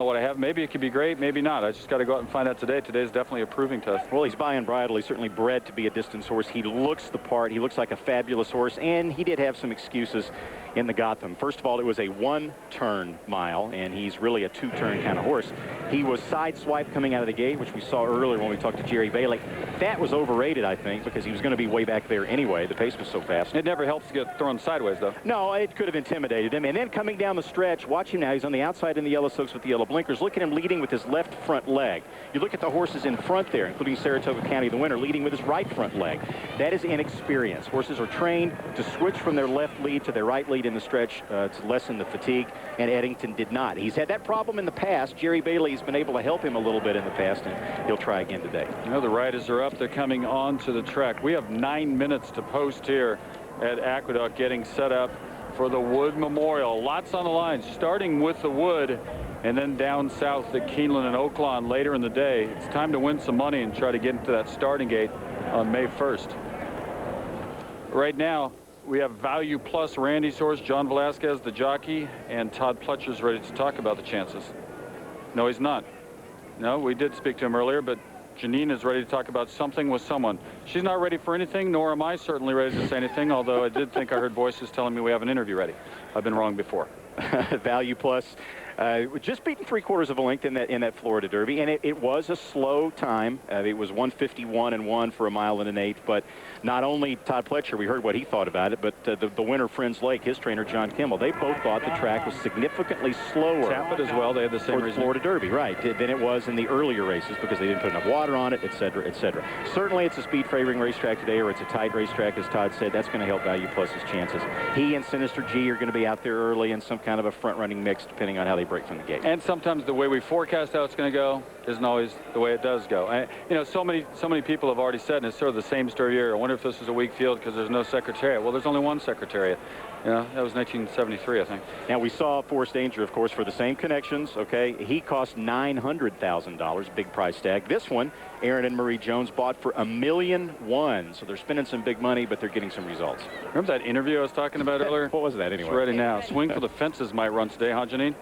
What I have, maybe it could be great, maybe not. I just got to go out and find out today. Today's definitely a proving test. Well, he's by unbridled. He's certainly bred to be a distance horse. He looks the part. He looks like a fabulous horse, and he did have some excuses in the Gotham. First of all, it was a one-turn mile, and he's really a two-turn kind of horse. He was sideswiped coming out of the gate, which we saw earlier when we talked to Jerry Bailey. That was overrated, I think, because he was going to be way back there anyway. The pace was so fast. It never helps to get thrown sideways, though. No, it could have intimidated him. And then coming down the stretch, watch him now. He's on the outside in the yellow silks with the yellow blinkers. Look at him leading with his left front leg. You look at the horses in front there, including Saratoga County, the winner, leading with his right front leg. That is inexperience. Horses are trained to switch from their left lead to their right lead in the stretch to lessen the fatigue, and Eddington did not. He's had that problem in the past. Jerry Bailey has been able to help him a little bit in the past, and he'll try again today. You know, the riders are up. They're coming onto the track. We have 9 minutes to post here at Aqueduct, getting set up for the Wood Memorial. Lots on the line, starting with the Wood, and then down south at Keeneland and Oaklawn later in the day. It's time to win some money and try to get into that starting gate on May 1st. Right now, we have Value Plus, Randy's horse, John Velasquez, the jockey, and Todd Pletcher's ready to talk about the chances. No, he's not. No, we did speak to him earlier, but Janine is ready to talk about something with someone. She's not ready for anything, nor am I certainly ready to say anything, although I did think I heard voices telling me we have an interview ready. I've been wrong before. Value Plus just beaten 3/4 of a length in that Florida Derby, and it was a slow time. It was 1:51.1 for a mile and an eighth, but not only Todd Pletcher, we heard what he thought about it, but the winner, Friends Lake, his trainer, John Kimmel, they both thought the track was significantly slower. Tapit as well, they had the same for the reason. Florida Derby, right, than it was in the earlier races because they didn't put enough water on it, et cetera, et cetera. Certainly it's a speed-favoring racetrack today, or it's a tight racetrack, as Todd said. That's going to help Value Plus's chances. He and Sinister G are going to be out there early in some kind of a front-running mix, depending on how they break from the gate. And sometimes the way we forecast how it's going to go isn't always the way it does go. You know, so many people have already said, and it's sort of the same story here. I wonder if this is a weak field because there's no Secretariat. Well, there's only one Secretariat. You know, that was 1973, I think. Now, we saw Forrest Danger, of course, for the same connections, okay? He cost $900,000, big price tag. This one, Aaron and Marie Jones bought for $1.1 million. So they're spending some big money, but they're getting some results. Remember that interview I was talking about earlier? What was that, anyway? It's ready now. Swing for the Fences might run today, huh, Janine?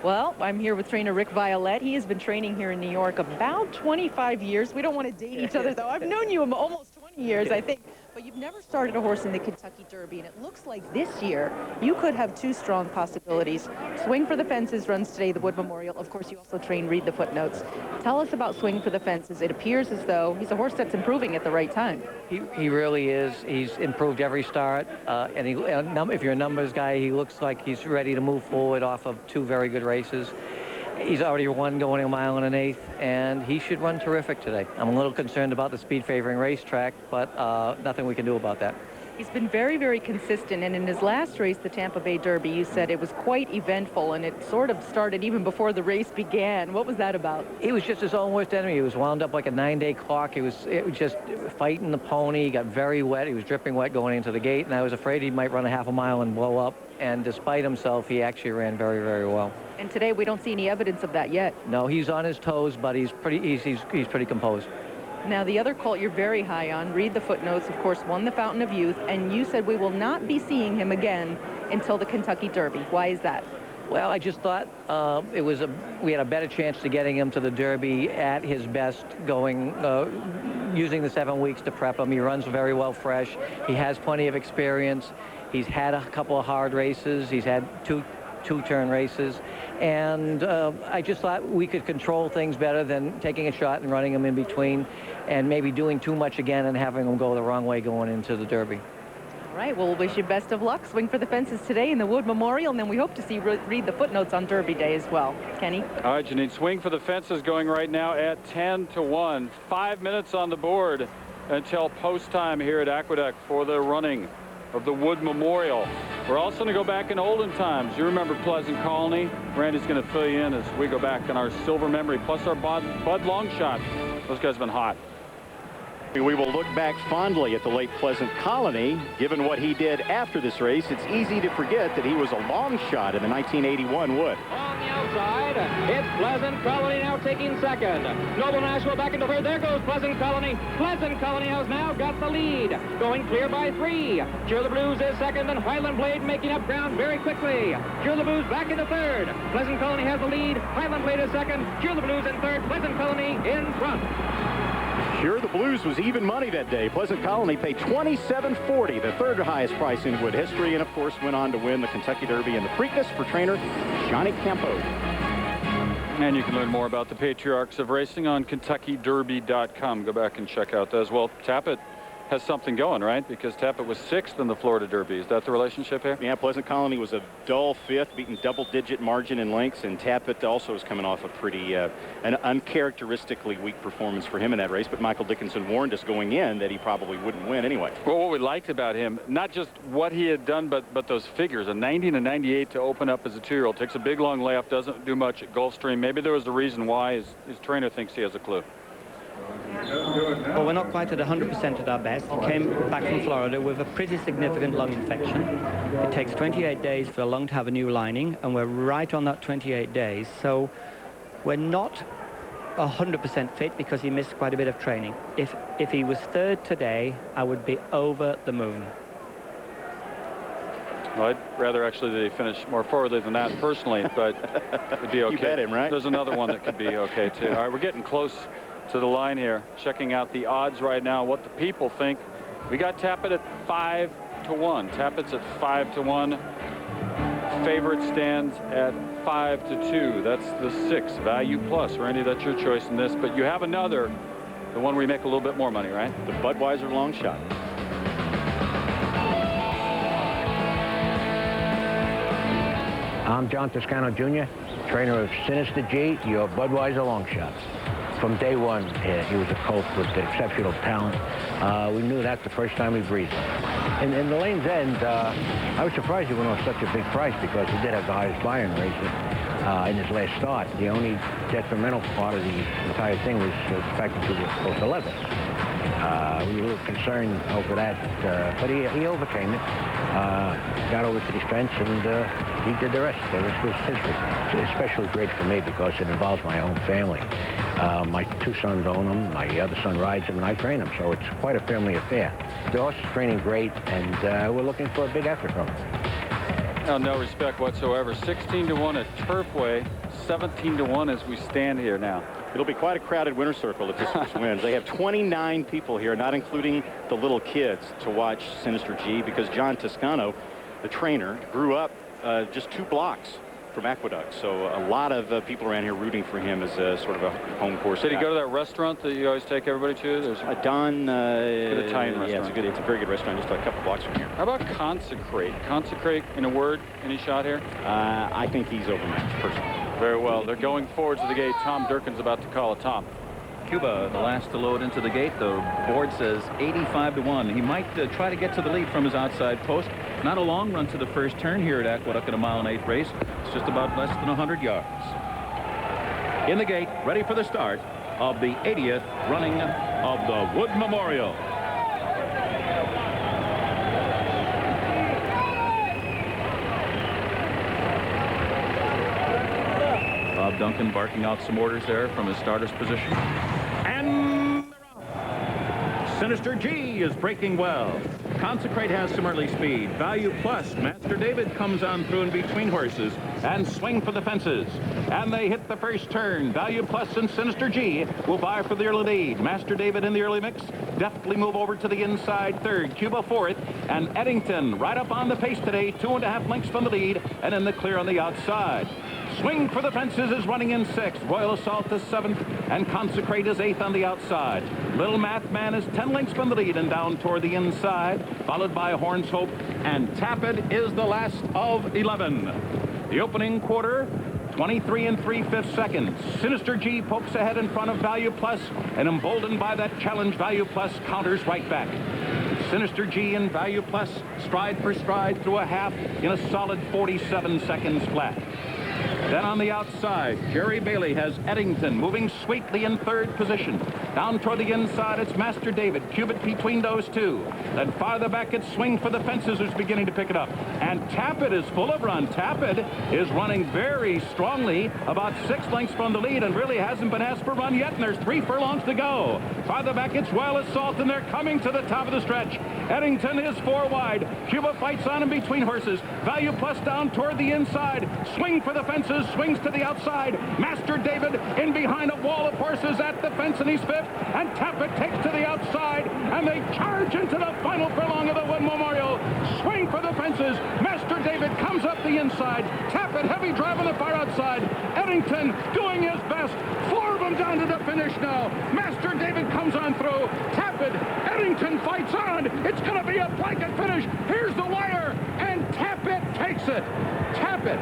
Well, I'm here with trainer Rick Violette. He has been training here in New York about 25 years. We don't want to date each other, though. I've known you almost 20 years, I think. But you've never started a horse in the Kentucky Derby, and it looks like this year you could have two strong possibilities. Swing for the Fences runs today, the Wood Memorial. Of course, you also train Read the Footnotes. Tell us about Swing for the Fences. It appears as though he's a horse that's improving at the right time. He really is. He's improved every start, and if you're a numbers guy, he looks like he's ready to move forward off of two very good races. He's already won going 1 1/8 miles, and he should run terrific today. I'm a little concerned about the speed-favoring racetrack, but nothing we can do about that. He's been very, very consistent, and in his last race, the Tampa Bay Derby, you said it was quite eventful, and it sort of started even before the race began. What was that about? He was just his own worst enemy. He was wound up like a 9-day clock. It was just fighting the pony. He got very wet. He was dripping wet going into the gate, and I was afraid he might run a 1/2 mile and blow up. And despite himself, he actually ran very, very well. And today, we don't see any evidence of that yet. No, he's on his toes, but he's pretty composed. Now, the other colt you're very high on, Read the Footnotes, of course, won the Fountain of Youth, and you said we will not be seeing him again until the Kentucky Derby. Why is that? Well, I just thought we had a better chance to getting him to the Derby at his best, going using the 7 weeks to prep him. He runs very well fresh. He has plenty of experience. He's had a couple of hard races. He's had two-turn races, and I just thought we could control things better than taking a shot and running him in between, and maybe doing too much again and having him go the wrong way going into the Derby. All right, well, we'll wish you best of luck. Swing for the Fences today in the Wood Memorial, and then we hope to see Read the Footnotes on Derby Day as well. Kenny? All right, Janine, Swing for the Fences going right now at 10-1. 5 minutes on the board until post time here at Aqueduct for the running of the Wood Memorial. We're also going to go back in olden times. You remember Pleasant Colony? Randy's going to fill you in as we go back in our silver memory, plus our Bud Longshot. Those guys have been hot. We will look back fondly at the late Pleasant Colony. Given what he did after this race, it's easy to forget that he was a long shot in the 1981 Wood. On the outside, It's Pleasant Colony now taking second. Noble Nashville back into third. There goes Pleasant Colony. Pleasant Colony has now got the lead. Going clear by 3. Cheer the Blues is second, and Highland Blade making up ground very quickly. Cheer the Blues back into third. Pleasant Colony has the lead. Highland Blade is second. Cheer the Blues in third. Pleasant Colony in front. Cheer the Blues was even money that day. Pleasant Colony paid $27.40, the third highest price in Wood history, and of course went on to win the Kentucky Derby in the Preakness for trainer Johnny Campo. And you can learn more about the patriarchs of racing on KentuckyDerby.com. Go back and check out those. Well, Tappet has something going, right? Because Tappet was 6th in the Florida Derby. Is that the relationship here? Yeah, Pleasant Colony was a dull 5th, beating double-digit margin in lengths, and Tappet also is coming off a pretty, an uncharacteristically weak performance for him in that race, but Michael Dickinson warned us going in that he probably wouldn't win anyway. Well, what we liked about him, not just what he had done, but those figures. A 90 and a 98 to open up as a 2-year-old. Takes a big, long layoff, doesn't do much at Gulfstream. Maybe there was a reason why his trainer thinks he has a clue. Well, we're not quite at 100% at our best. He came back from Florida with a pretty significant lung infection. It takes 28 days for a lung to have a new lining, and we're right on that 28 days. So we're not 100% fit because he missed quite a bit of training. If he was third today, I would be over the moon. Well, I'd rather actually that he finish more forwardly than that personally, but it'd be okay. You bet him, right? There's another one that could be okay, too. All right, we're getting close to the line here, checking out the odds right now, what the people think. We got Tappet at 5-1. Tappet's at 5-1. Favorite stands at 5-2. That's the 6 value plus. Randy, that's your choice in this, but you have another, the one where you make a little bit more money, right? The Budweiser long shot. I'm John Toscano Jr., trainer of Sinister G, your Budweiser long shots. From day one, he was a colt with exceptional talent. We knew that the first time we breathed. In the Lane's End, I was surprised he went off such a big price because he did have the highest buy-in race in his last start. The only detrimental part of the entire thing was the fact that he was close to 11. We were a little concerned over that, but he overcame it, got over to the fence, and he did the rest. The rest was history. It's especially great for me because it involves my own family. My 2 sons own them, my other son rides them, and I train them, so it's quite a family affair. The horse is training great, and we're looking for a big effort from him. Oh, no respect whatsoever. 16-1 at Turfway, 17-1 as we stand here now. It'll be quite a crowded winner circle if this horse wins. They have 29 people here, not including the little kids, to watch Sinister G, because John Toscano, the trainer, grew up just 2 blocks from Aqueduct. So a lot of people around here rooting for him as a sort of a home course. Did he go to that restaurant that you always take everybody to? There's a Don good Italian restaurant. Yeah, it's a very good restaurant just a couple blocks from here. How about Consecrate? Consecrate, in a word, any shot here? I think he's overmatched, personally. Very well. They're going forward to the gate. Tom Durkin's about to call it. Tom. Cuba, the last to load into the gate. The board says 85-1. He might try to get to the lead from his outside post. Not a long run to the first turn here at Aqueduct in a 1:08 race. It's just about less than 100 yards. In the gate, ready for the start of the 80th running of the Wood Memorial. Bob Duncan barking out some orders there from his starter's position. And Sinister G is breaking well. Consecrate has some early speed. Value Plus, Master David comes on through in between horses and swing for the fences. And they hit the first turn. Value Plus and Sinister G will vie for the early lead. Master David in the early mix. Deftly move over to the inside third. Cuba fourth. And Eddington right up on the pace today. 2.5 lengths from the lead and in the clear on the outside. Swing for the Fences is running in 6th. Royal Assault is 7th, and Consecrate is 8th on the outside. Little Math Man is 10 lengths from the lead and down toward the inside, followed by Horns Hope, and Tappet is the last of 11. The opening quarter, 23 3/5 seconds. Sinister G pokes ahead in front of Value Plus, and emboldened by that challenge, Value Plus counters right back. Sinister G and Value Plus stride for stride through a half in a solid 47 seconds flat. Then on the outside, Jerry Bailey has Eddington moving sweetly in 3rd position. Down toward the inside, it's Master David. Cubitt between those two. Then farther back, it's Swing for the Fences, who's beginning to pick it up. And Tappet is full of run. Tappet is running very strongly, about 6 lengths from the lead, and really hasn't been asked for run yet, and there's 3 furlongs to go. Farther back, it's Wild Assault, and they're coming to the top of the stretch. Eddington is 4 wide. Cuba fights on in between horses. Value Plus down toward the inside. Swing for the Fences, swings to the outside. Master David in behind a wall of horses at the fence, and he's 5th. And Tappet takes to the outside, and they charge into the final furlong of the Wood Memorial. Swing for the Fences. Master David comes up the inside. Tappet heavy drive on the far outside. Eddington doing his best. 4 of them down to the finish now. Master David comes on through. Tappet, Eddington fights on. It's going to be a blanket finish. Here's the wire, and Tappet takes it. Tappet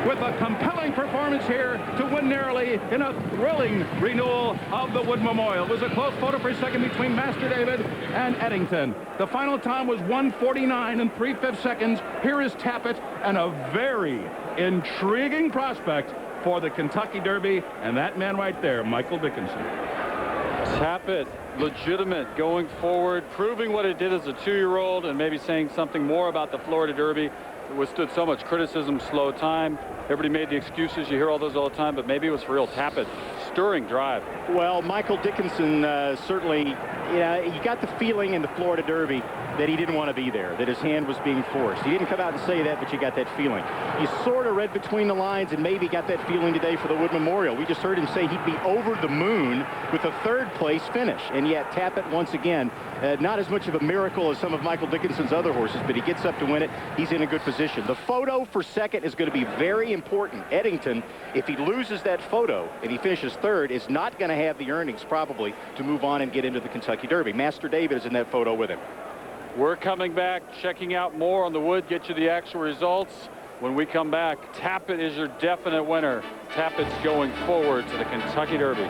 with a compelling performance here to win narrowly in a thrilling renewal of the Wood Memorial. It was a close photo for second between Master David and Eddington. The final time was 1:49 and 3/5 seconds. Here is Tappet, and a very intriguing prospect for the Kentucky Derby, and that man right there, Michael Dickinson. Tappet, legitimate going forward, proving what it did as a 2-year-old, and maybe saying something more about the Florida Derby. It withstood so much criticism, slow time. Everybody made the excuses. You hear all those all the time, but maybe it was for real. Tappet, stirring drive. Well, Michael Dickinson certainly, you got the feeling in the Florida Derby that he didn't want to be there, that his hand was being forced. He didn't come out and say that, but you got that feeling. You sort of read between the lines and maybe got that feeling today for the Wood Memorial. We just heard him say he'd be over the moon with a 3rd place finish. And yet Tappet, once again, not as much of a miracle as some of Michael Dickinson's other horses, but he gets up to win it. He's in a good position. The photo for second is going to be very important. Eddington, if he loses that photo and he finishes 3rd, is not going to have the earnings probably to move on and get into the Kentucky Derby. Master David is in that photo with him. We're coming back, checking out more on the Wood, get you the actual results. When we come back, Tappet is your definite winner. Tappet's going forward to the Kentucky Derby.